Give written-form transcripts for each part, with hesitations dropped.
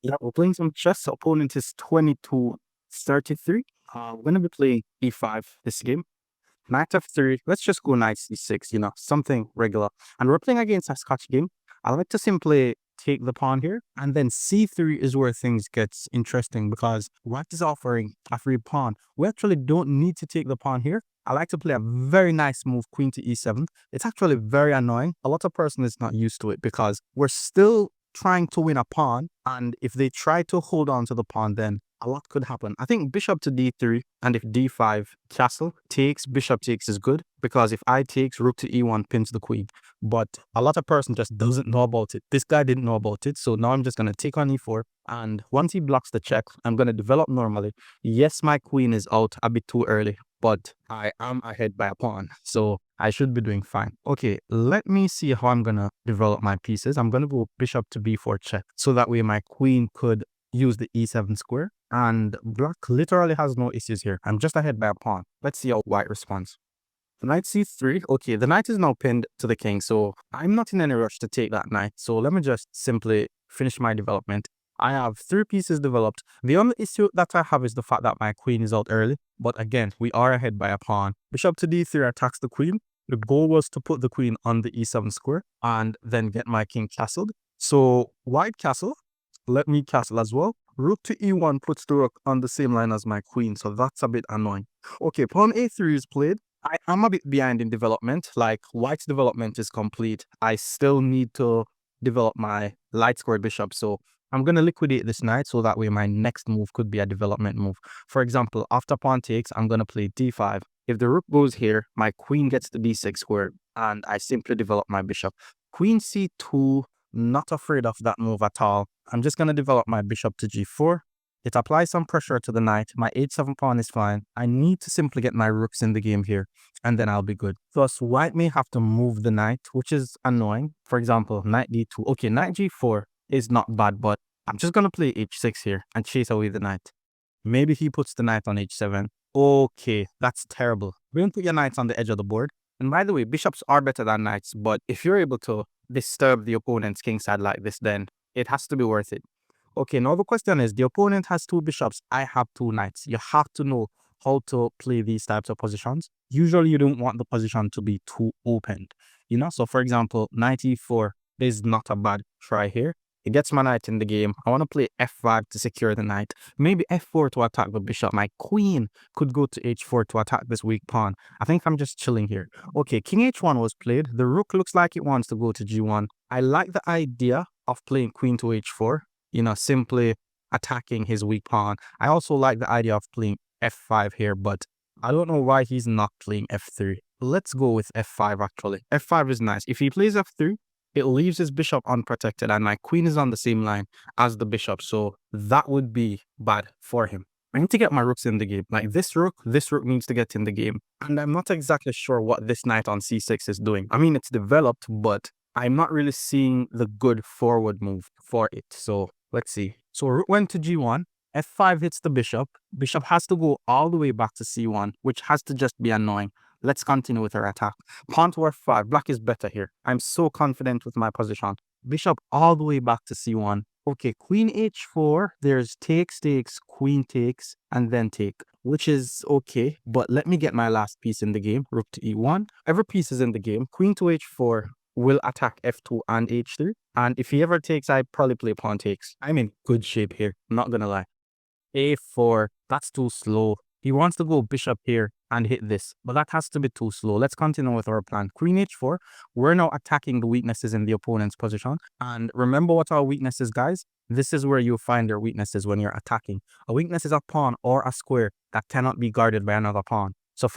Yeah, we're playing some chess. Opponent is 22-33. We're going to be playing e5 this game. Knight f3. Let's just go knight c6, something regular. And we're playing against a Scotch game. I like to simply take the pawn here. And then c3 is where things gets interesting because white is offering a free pawn. We actually don't need to take the pawn here. I like to play a very nice move, queen to e7. It's actually very annoying. A lot of person is not used to it because we're still trying to win a pawn, and if they try to hold on to the pawn, then a lot could happen. I think bishop to d3, and if d5 castle takes, bishop takes is good, because if I takes, rook to e1 pins the queen. But a lot of person just doesn't know about it. This guy didn't know about it, so now I'm just going to take on e4, and once he blocks the check, I'm going to develop normally. Yes, my queen is out a bit too early, but I am ahead by a pawn, so I should be doing fine. Okay, let me see how I'm going to develop my pieces. I'm going to go bishop to b4 check, so that way my queen could use the e7 square, and black literally has no issues here. I'm just ahead by a pawn. Let's see how white responds. Knight c3. Okay, the knight is now pinned to the king, so I'm not in any rush to take that knight. So let me just simply finish my development. I have 3 pieces developed. The only issue that I have is the fact that my queen is out early. But again, we are ahead by a pawn. Bishop to d3 attacks the queen. The goal was to put the queen on the e7 square and then get my king castled. So white castle. Let me castle as well. Rook to e1 puts the rook on the same line as my queen, so that's a bit annoying. Okay, pawn a3 is played. I am a bit behind in development. Like, white's development is complete. I still need to develop my light square bishop, so I'm going to liquidate this knight so that way my next move could be a development move. For example, after pawn takes, I'm going to play d5. If the rook goes here, my queen gets the d6 square, and I simply develop my bishop. Queen c2, not afraid of that move at all. I'm just going to develop my bishop to g4. It applies some pressure to the knight. My h7 pawn is fine. I need to simply get my rooks in the game here, and then I'll be good. Thus, white may have to move the knight, which is annoying. For example, knight d2. Okay, knight g4 is not bad, but I'm just going to play h6 here and chase away the knight. Maybe he puts the knight on h7. Okay, that's terrible. We don't put your knights on the edge of the board. And by the way, bishops are better than knights, but if you're able to disturb the opponent's kingside like this, then it has to be worth it. Okay, now the question is, the opponent has 2 bishops, I have 2 knights. You have to know how to play these types of positions. Usually you don't want the position to be too opened, So for example, knight e4 is not a bad try here. It gets my knight in the game. I want to play f5 to secure the knight. Maybe f4 to attack the bishop. My queen could go to h4 to attack this weak pawn. I think I'm just chilling here. Okay, king h1 was played. The rook looks like it wants to go to g1. I like the idea of playing queen to h4, simply attacking his weak pawn. I also like the idea of playing f5 here, but I don't know why he's not playing f3. Let's go with f5 actually. f5 is nice. If he plays f3, it leaves his bishop unprotected, and my queen is on the same line as the bishop, so that would be bad for him. I need to get my rooks in the game. Like this rook needs to get in the game. And I'm not exactly sure what this knight on c6 is doing. I mean, it's developed, but I'm not really seeing the good forward move for it. So let's see. So rook went to g1. f5 hits the bishop. Bishop has to go all the way back to c1, which has to just be annoying. Let's continue with our attack. Pawn to f5. Black is better here. I'm so confident with my position. Bishop all the way back to c1. Okay, queen h4. There's takes, queen takes, and then take, which is okay. But let me get my last piece in the game. Rook to e1. Every piece is in the game. Queen to h4 will attack f2 and h3. And if he ever takes, I probably play pawn takes. I'm in good shape here. Not gonna lie. a4. That's too slow. He wants to go bishop here and hit this, but that has to be too slow. Let's continue with our plan. Queen h4. We're now attacking the weaknesses in the opponent's position. And remember what our weakness is, guys? This is where you find your weaknesses when you're attacking. A weakness is a pawn or a square that cannot be guarded by another pawn. So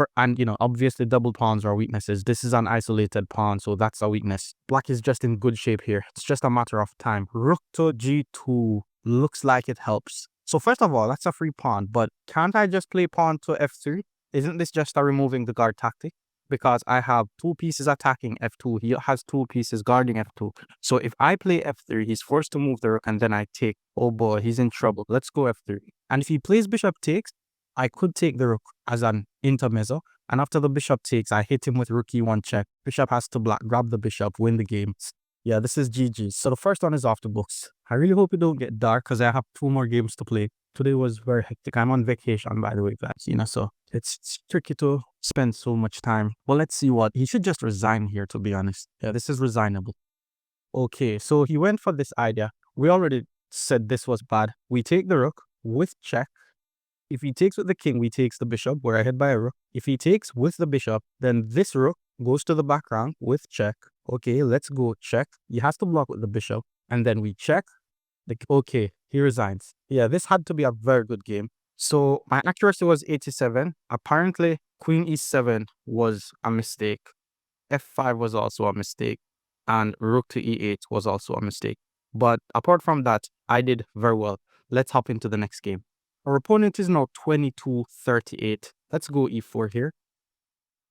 obviously double pawns are weaknesses. This is an isolated pawn, so that's a weakness. Black is just in good shape here. It's just a matter of time. Rook to g2 looks like it helps. So first of all, that's a free pawn, but can't I just play pawn to f3? Isn't this just a removing the guard tactic? Because I have 2 pieces attacking f2. He has 2 pieces guarding f2. So if I play f3, he's forced to move the rook and then I take. Oh boy, he's in trouble. Let's go f3. And if he plays bishop takes, I could take the rook as an intermezzo. And after the bishop takes, I hit him with rook e1 check. Bishop has to block, grab the bishop, win the game. Yeah, this is GG. So the first one is off the books. I really hope it don't get dark because I have 2 more games to play. Today was very hectic. I'm on vacation, by the way, guys. So it's tricky to spend so much time. Well, let's see what he should just resign here. To be honest, yeah, this is resignable. Okay, so he went for this idea. We already said this was bad. We take the rook with check. If he takes with the king, we takes the bishop. We're ahead by a rook. If he takes with the bishop, then this rook goes to the background with check. Okay, let's go check. He has to block with the bishop. And then we check. Okay, he resigns. Yeah, this had to be a very good game. So my accuracy was 87. Apparently, queen e7 was a mistake. f5 was also a mistake. And rook to e8 was also a mistake. But apart from that, I did very well. Let's hop into the next game. Our opponent is now 22-38. Let's go e4 here.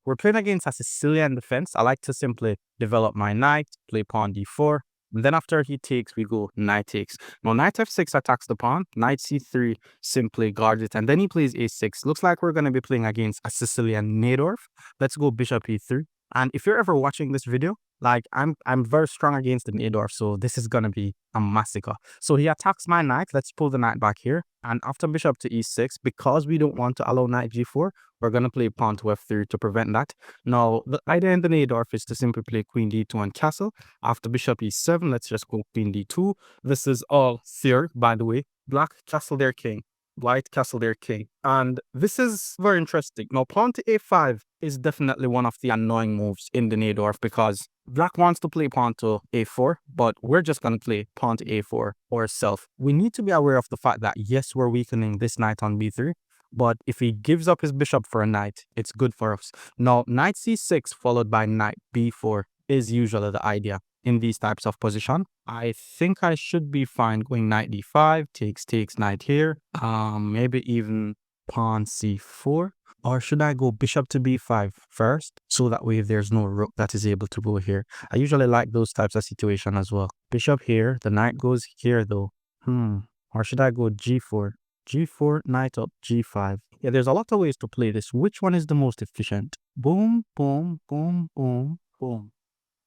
We're playing against a Sicilian defense. I like to simply develop my knight, play pawn d4. And then after he takes, we go knight takes. Now knight f6 attacks the pawn. Knight c3 simply guards it. And then he plays a6. Looks like we're going to be playing against a Sicilian Najdorf. Let's go bishop e3. And if you're ever watching this video, like I'm very strong against the Najdorf, so this is gonna be a massacre. So he attacks my knight. Let's pull the knight back here. And after bishop to e6, because we don't want to allow knight g4, we're gonna play pawn to f3 to prevent that. Now the idea in the Najdorf is to simply play queen d2 and castle. After bishop e7, let's just go queen d2. This is all theory, by the way. Black castle their king. White castle their king. And this is very interesting. Now pawn to a5 is definitely one of the annoying moves in the Najdorf because black wants to play pawn to a4, but we're just going to play pawn to a4 ourselves. We need to be aware of the fact that yes, we're weakening this knight on b3, but if he gives up his bishop for a knight, it's good for us. Now knight c6 followed by knight b4 is usually the idea in these types of position. I think I should be fine going knight d5, takes knight here, maybe even pawn c4. Or should I go bishop to b5 first? So that way there's no rook that is able to go here. I usually like those types of situation as well. Bishop here, the knight goes here though. Or should I go g4? G4, knight up, g5. Yeah, there's a lot of ways to play this. Which one is the most efficient? Boom, boom, boom, boom, boom.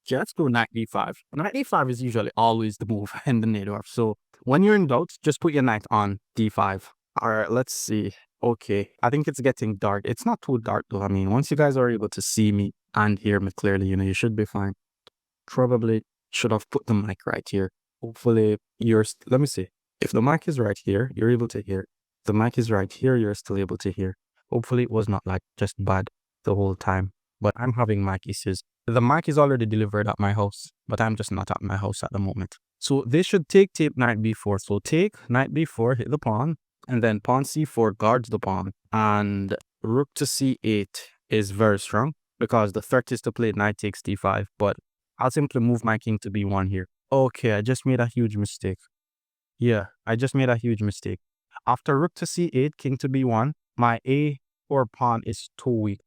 Yeah, let's go knight d5. Knight d5 is usually always the move in the Najdorf. So when you're in doubt, just put your knight on d5. All right, let's see. Okay, I think it's getting dark. It's not too dark though. I mean, once you guys are able to see me and hear me clearly, you should be fine. Probably should have put the mic right here. Hopefully let me see. If the mic is right here, you're able to hear. If the mic is right here, you're still able to hear. Hopefully it was not like just bad the whole time, but I'm having mic issues. The mic is already delivered at my house, but I'm just not at my house at the moment. So they should take knight b4. So take knight b4, hit the pawn, and then pawn c4 guards the pawn. And rook to c8 is very strong because the threat is to play knight takes d5, but I'll simply move my king to b1 here. Okay, I just made a huge mistake. Yeah, I just made a huge mistake. After rook to c8, king to b1, my a4 pawn is too weak.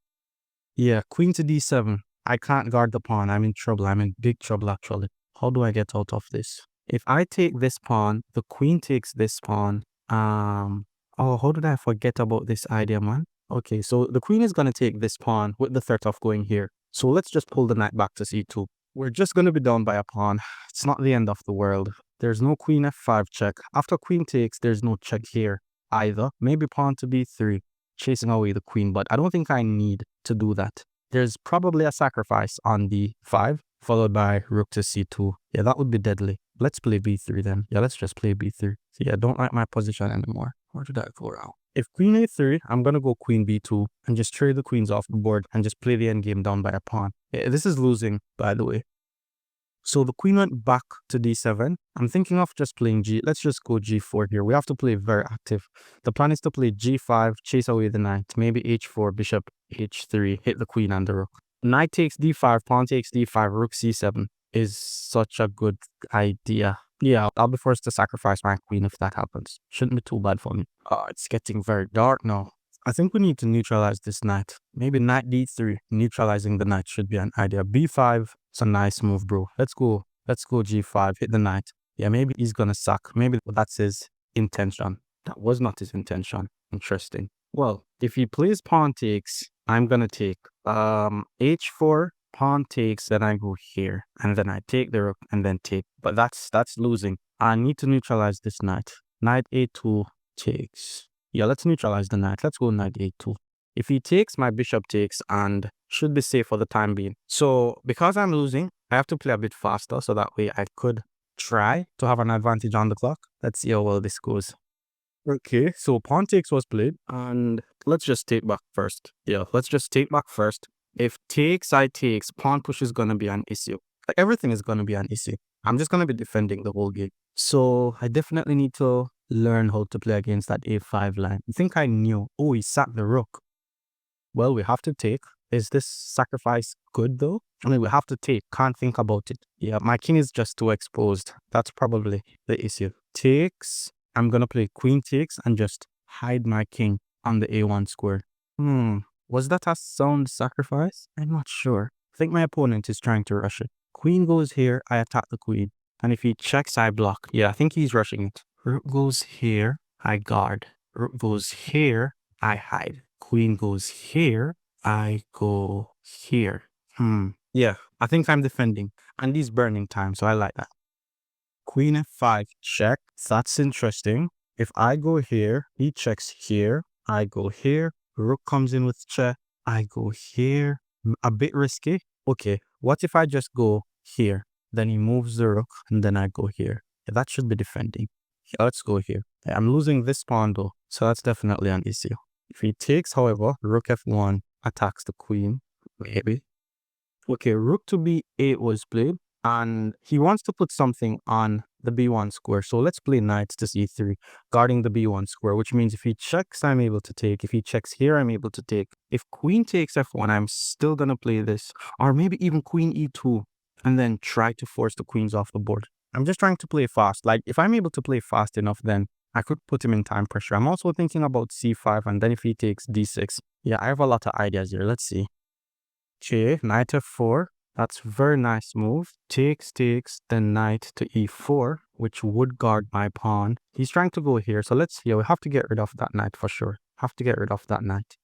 Yeah, queen to d7. I can't guard the pawn. I'm in trouble. I'm in big trouble, actually. How do I get out of this? If I take this pawn, the queen takes this pawn. Oh, how did I forget about this idea, man? Okay, so the queen is going to take this pawn with the threat of going here. So let's just pull the knight back to c2. We're just going to be down by a pawn. It's not the end of the world. There's no queen f5 check. After queen takes, there's no check here either. Maybe pawn to b3, chasing away the queen, but I don't think I need to do that. There's probably a sacrifice on d5, followed by rook to c2. Yeah, that would be deadly. Let's play b3 then. Yeah, let's just play b3. So yeah, I don't like my position anymore. Where did I go around? If queen a3, I'm going to go queen b2 and just trade the queens off the board and just play the endgame down by a pawn. Yeah, this is losing, by the way. So the queen went back to d7. I'm thinking of just playing let's just go g4 here. We have to play very active. The plan is to play g5, chase away the knight, maybe h4, bishop h3, hit the queen and the rook. Knight takes d5, pawn takes d5, rook c7 is such a good idea. Yeah, I'll be forced to sacrifice my queen if that happens. Shouldn't be too bad for me. Oh, it's getting very dark now. I think we need to neutralize this knight. Maybe knight d3, neutralizing the knight should be an idea. b5, it's a nice move, bro. Let's go g5, hit the knight. Yeah, maybe he's gonna sack. Maybe that's his intention. That was not his intention. Interesting. Well, if he plays pawn takes, I'm gonna take h4, pawn takes, then I go here, and then I take the rook, and then take. But that's losing. I need to neutralize this knight. Knight a2 takes. Yeah, let's neutralize the knight. Let's go knight a2. If he takes, my bishop takes, and should be safe for the time being. So because I'm losing, I have to play a bit faster, so that way I could try to have an advantage on the clock. Let's see how well this goes. Okay, so pawn takes was played, and let's just take back first. Yeah, let's just take back first. If takes, I takes, pawn push is gonna be an issue. Like, everything is gonna be an issue. I'm just gonna be defending the whole game. So I definitely need to learn how to play against that a5 line. I think I knew. Oh, he sacked the rook. Well, we have to take. Is this sacrifice good though? I mean, we have to take. Can't think about it. Yeah, my king is just too exposed. That's probably the issue. Takes. I'm gonna play queen takes and just hide my king on the a1 square. Was that a sound sacrifice? I'm not sure. I think my opponent is trying to rush it. Queen goes here, I attack the queen. And if he checks, I block. Yeah, I think he's rushing it. Rook goes here, I guard. Rook goes here, I hide. Queen goes here, I go here. Yeah, I think I'm defending. And he's burning time, so I like that. Queen f5 check. That's interesting. If I go here, he checks here. I go here. Rook comes in with check. I go here. A bit risky. Okay, what if I just go here? Then he moves the rook, and then I go here. Yeah, that should be defending. Yeah, let's go here. I'm losing this pawn though, so that's definitely an issue. If he takes, however, rook f1 attacks the queen. Maybe. Okay, rook to b8 was played, and he wants to put something on the b1 square. So let's play knights to c3, guarding the b1 square, which means if he checks, I'm able to take. If he checks here, I'm able to take. If queen takes f1, I'm still going to play this, or maybe even queen e2, and then try to force the queens off the board. I'm just trying to play fast. Like, if I'm able to play fast enough, then I could put him in time pressure. I'm also thinking about c5, and then if he takes d6. Yeah, I have a lot of ideas here. Let's see. Okay, knight f4. That's very nice move. Takes, then knight to e4, which would guard my pawn. He's trying to go here. So let's see. We have to get rid of that knight for sure. Have to get rid of that knight.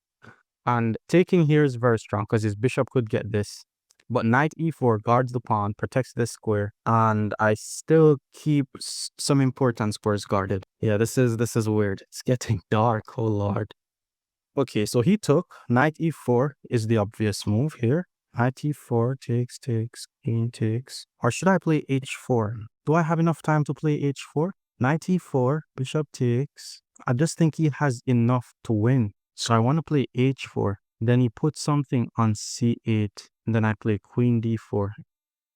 And taking here is very strong because his bishop could get this. But knight e4 guards the pawn, protects this square, and I still keep some important squares guarded. Yeah, this is weird. It's getting dark. Oh lord. Okay, so he took knight e4 is the obvious move here. Knight e4 takes, queen takes. Or should I play h4? Do I have enough time to play h4? Knight e4, bishop takes. I just think he has enough to win. So I want to play h4. Then he puts something on c8. And then I play queen d4.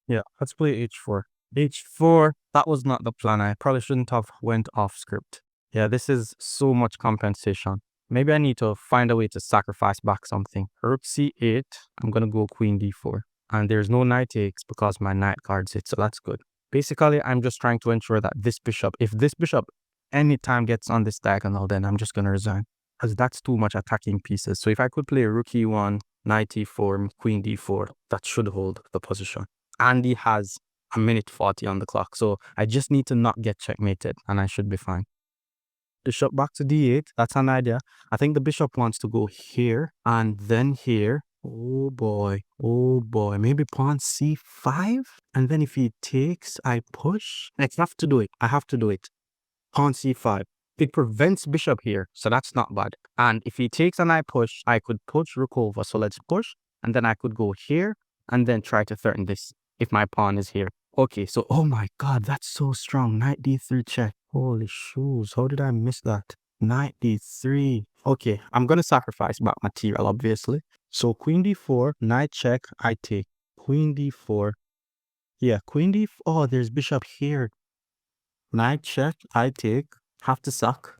Yeah, let's play h4. h4, that was not the plan. I probably shouldn't have went off script. Yeah, this is so much compensation. Maybe I need to find a way to sacrifice back something. Rook c8, I'm going to go queen d4. And there's no knight takes because my knight guards it, so that's good. Basically, I'm just trying to ensure that this bishop, if this bishop anytime gets on this diagonal, then I'm just going to resign. Because that's too much attacking pieces. So if I could play rook e1, knight e4, queen d4, that should hold the position. And he has a minute 40 on the clock. So I just need to not get checkmated and I should be fine. Bishop back to d8. That's an idea. I think the bishop wants to go here and then here. Oh boy. Oh boy. Maybe pawn c5. And then if he takes, I push. I have to do it. I have to do it. Pawn c5. It prevents bishop here, so that's not bad. And if he takes and I push, I could push rook over. So let's push. And then I could go here and then try to threaten this if my pawn is here. Okay, so oh my god, that's so strong. Knight d3 check. Holy shoes, how did I miss that? Knight d3. Okay, I'm gonna sacrifice back material, obviously. So queen d4, knight check, I take. Queen d4. Yeah, queen d4. Oh, there's bishop here. Knight check, I take. Have to suck.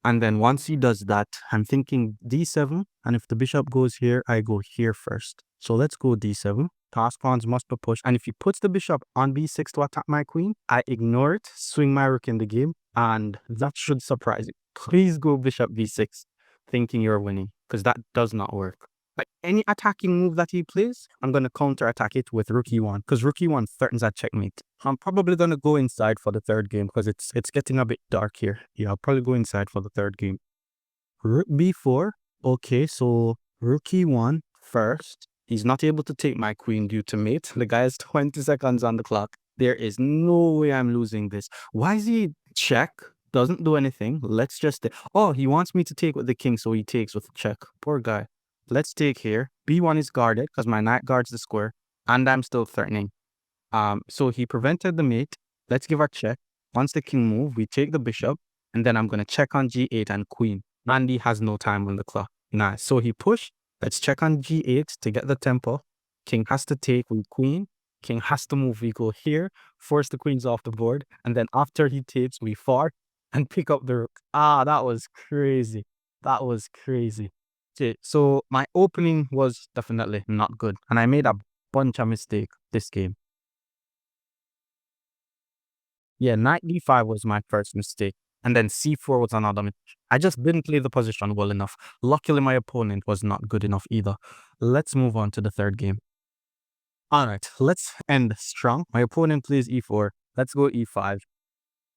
And then once he does that, I'm thinking d7. And if the bishop goes here, I go here first. So let's go d7. Toss pawns must be pushed. And if he puts the bishop on b6 to attack my queen, I ignore it, swing my rook in the game, and that should surprise you. Please go bishop b6, thinking you're winning, because that does not work. Like any attacking move that he plays, I'm going to counter-attack it with rook e1, because rook e1 threatens a checkmate. I'm probably going to go inside for the third game, because it's getting a bit dark here. Yeah, I'll probably go inside for the third game. Rook b4. Okay, so rook e1 first. He's not able to take my queen due to mate. The guy has 20 seconds on the clock. There is no way I'm losing this. Why is he check? Doesn't do anything. Let's just... Oh, he wants me to take with the king, so he takes with the check. Poor guy. Let's take here. B1 is guarded because my knight guards the square, and I'm still threatening. So he prevented the mate. Let's give our check. Once the king move, we take the bishop, and then I'm going to check on g8 and queen. Andy has no time on the clock. Nice. So he pushed. Let's check on g8 to get the tempo. King has to take with queen. King has to move. We go here, force the queens off the board, and then after he takes, we fart and pick up the rook. Ah, that was crazy. That was crazy. Okay, so my opening was definitely not good, and I made a bunch of mistakes this game. Yeah, knight d5 was my first mistake, and then c4 was another mistake. I just didn't play the position well enough. Luckily, my opponent was not good enough either. Let's move on to the third game. All right, let's end strong. My opponent plays e4. Let's go e5.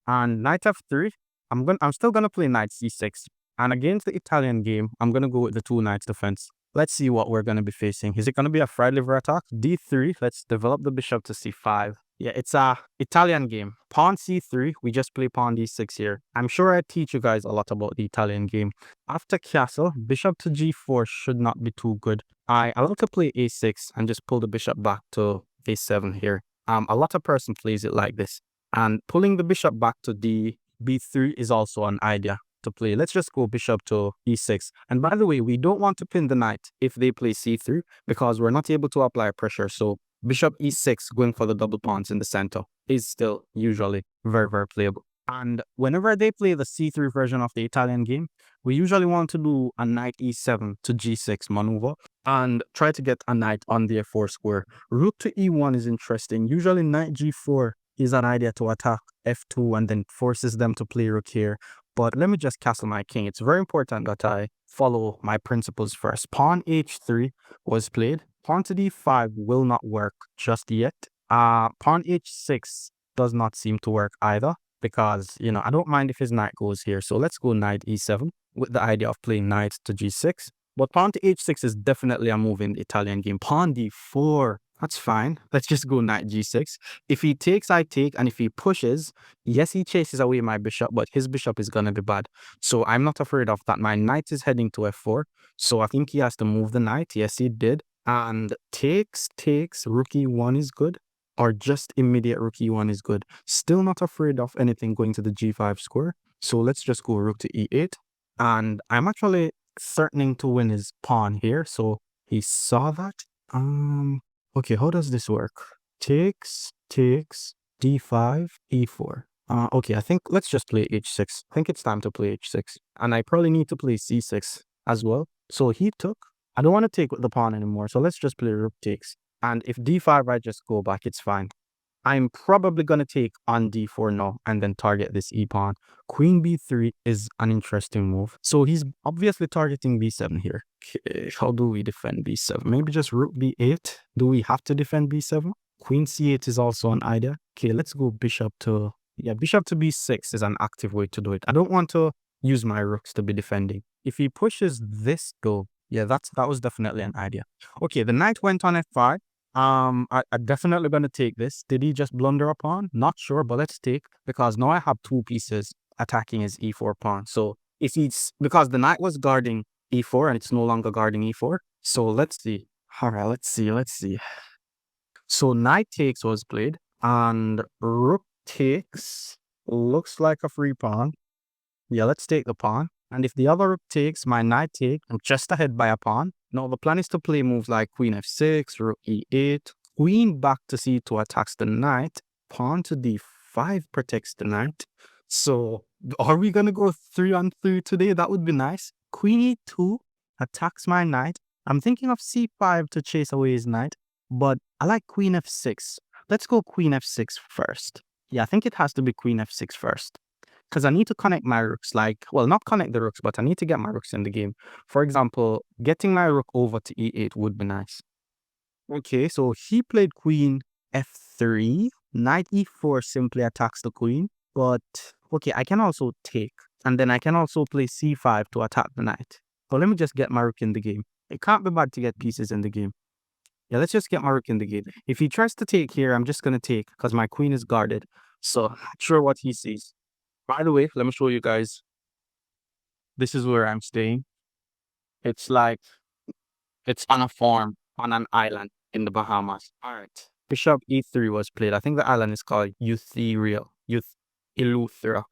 And knight f3, I'm still gonna play knight c6. And against the Italian game, I'm gonna go with the two knights defense. Let's see what we're gonna be facing. Is it gonna be a fried liver attack? d3, let's develop the bishop to c5. Yeah, it's a Italian game. Pawn c3, we just play pawn d6 here. I'm sure I teach you guys a lot about the Italian game. After castle, bishop to g4 should not be too good. I like to play a6 and just pull the bishop back to a7 here. A lot of person plays it like this. And pulling the bishop back to b3 is also an idea to play. Let's just go bishop to e6. And by the way, we don't want to pin the knight if they play c3 because we're not able to apply pressure. So bishop e6 going for the double pawns in the center is still usually very, very playable. And whenever they play the c3 version of the Italian game, we usually want to do a knight e7 to g6 maneuver and try to get a knight on the f4 square. Rook to e1 is interesting. Usually knight g4 is an idea to attack f2 and then forces them to play rook here. But let me just castle my king. It's very important that I follow my principles first. Pawn h3 was played. Pawn to d5 will not work just yet. Pawn h6 does not seem to work either because, you know, I don't mind if his knight goes here. So let's go knight e7 with the idea of playing knight to g6. But pawn to h6 is definitely a move in the Italian game. Pawn d4. That's fine. Let's just go knight g6. If he takes, I take. And if he pushes, yes, he chases away my bishop, but his bishop is going to be bad. So I'm not afraid of that. My knight is heading to f4. So I think he has to move the knight. Yes, he did. And takes, rook e1 is good. Or just immediate rook e1 is good. Still not afraid of anything going to the g5 square. So let's just go rook to e8. And I'm actually threatening to win his pawn here. So he saw that. Okay, how does this work? Takes, d5, e4. Okay, I think let's just play h6. I think it's time to play h6. And I probably need to play c6 as well. So he took. I don't want to take with the pawn anymore. So let's just play rook takes. And if d5, I just go back, it's fine. I'm probably going to take on d4 now and then target this e-pawn. Queen b3 is an interesting move. So he's obviously targeting b7 here. Okay, how do we defend b7? Maybe just rook b8. Do we have to defend b7? Queen c8 is also an idea. Okay, let's go bishop to... Yeah, bishop to b6 is an active way to do it. I don't want to use my rooks to be defending. If he pushes this though, yeah, that was definitely an idea. Okay, the knight went on f5. I'm definitely going to take this. Did he just blunder a pawn? Not sure, but let's take because now I have two pieces attacking his e4 pawn. So if he's because the knight was guarding e4 and it's no longer guarding e4. So let's see. All right, let's see. So knight takes was played and rook takes looks like a free pawn. Yeah, let's take the pawn. And if the other rook takes, my knight take, I'm just ahead by a pawn. Now the plan is to play moves like queen f6, rook e8, queen back to c2 attacks the knight, pawn to d5 protects the knight. So are we going to go 3-on-3 today? That would be nice. Queen e2 attacks my knight. I'm thinking of c5 to chase away his knight, but I like queen f6. Let's go queen f6 first. Yeah, I think it has to be queen f6 first. Because I need to connect my rooks, like, well, not connect the rooks, but I need to get my rooks in the game. For example, getting my rook over to e8 would be nice. Okay, so he played queen f3. Knight e4 simply attacks the queen. But, okay, I can also take. And then I can also play c5 to attack the knight. So let me just get my rook in the game. It can't be bad to get pieces in the game. Yeah, let's just get my rook in the gate. If he tries to take here, I'm just gonna take because my queen is guarded. So not sure what he sees. By the way, let me show you guys. This is where I'm staying. It's like it's on a farm on an island in the Bahamas. All right. Bishop e3 was played. I think the island is called Eleuthera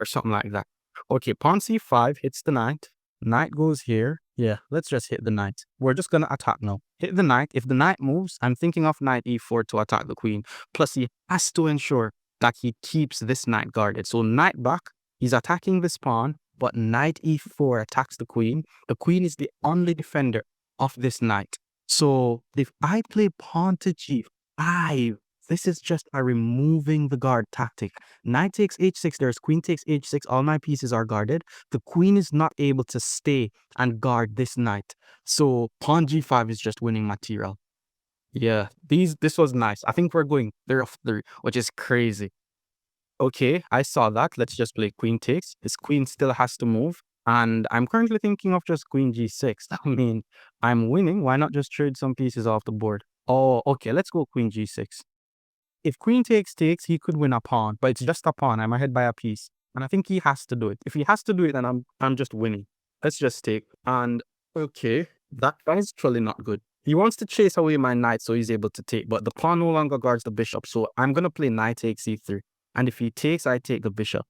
or something like that. Okay, pawn c5 hits the knight. Knight goes here. Yeah, let's just hit the knight. We're just gonna attack now. Hit the knight. If the knight moves, I'm thinking of knight e4 to attack the queen. Plus, he has to ensure that he keeps this knight guarded. So knight back, he's attacking this pawn, but knight e4 attacks the queen. The queen is the only defender of this knight. So if I play pawn to g5, this is just a removing the guard tactic. Knight takes h6, there's queen takes h6, all my pieces are guarded. The queen is not able to stay and guard this knight. So pawn g5 is just winning material. Yeah, this was nice. I think we're going 3 of 3, which is crazy. Okay, I saw that. Let's just play queen takes. This queen still has to move. And I'm currently thinking of just queen g6. I mean, I'm winning. Why not just trade some pieces off the board? Oh, okay, let's go queen g6. If queen takes, he could win a pawn, but it's just a pawn. I'm ahead by a piece. And I think he has to do it. If he has to do it, then I'm just winning. Let's just take. And okay, that is truly not good. He wants to chase away my knight so he's able to take, but the pawn no longer guards the bishop. So I'm gonna play knight takes e3. And if he takes, I take the bishop.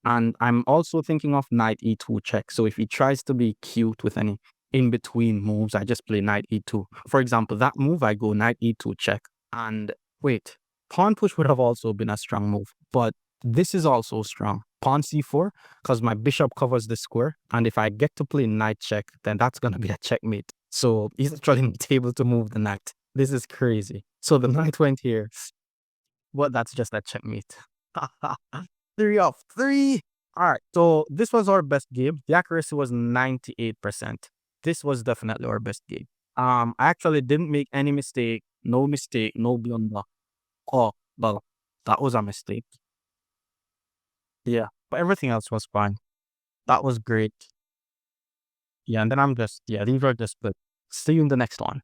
And I'm also thinking of knight e2 check. So if he tries to be cute with any in-between moves, I just play knight e2. For example, that move, I go knight e2 check. And wait, pawn push would have also been a strong move. But this is also strong. Pawn c4, because my bishop covers the square. And if I get to play knight check, then that's going to be a checkmate. So he's actually not able to move the knight. This is crazy. So the knight went here. But that's just a checkmate. 3 of 3. All right. So this was our best game. The accuracy was 98%. This was definitely our best game. I actually didn't make any mistake. No mistake. No blunder. Oh, well, that was a mistake. Yeah. But everything else was fine. That was great. Yeah. And then yeah, these were just good. See you in the next one.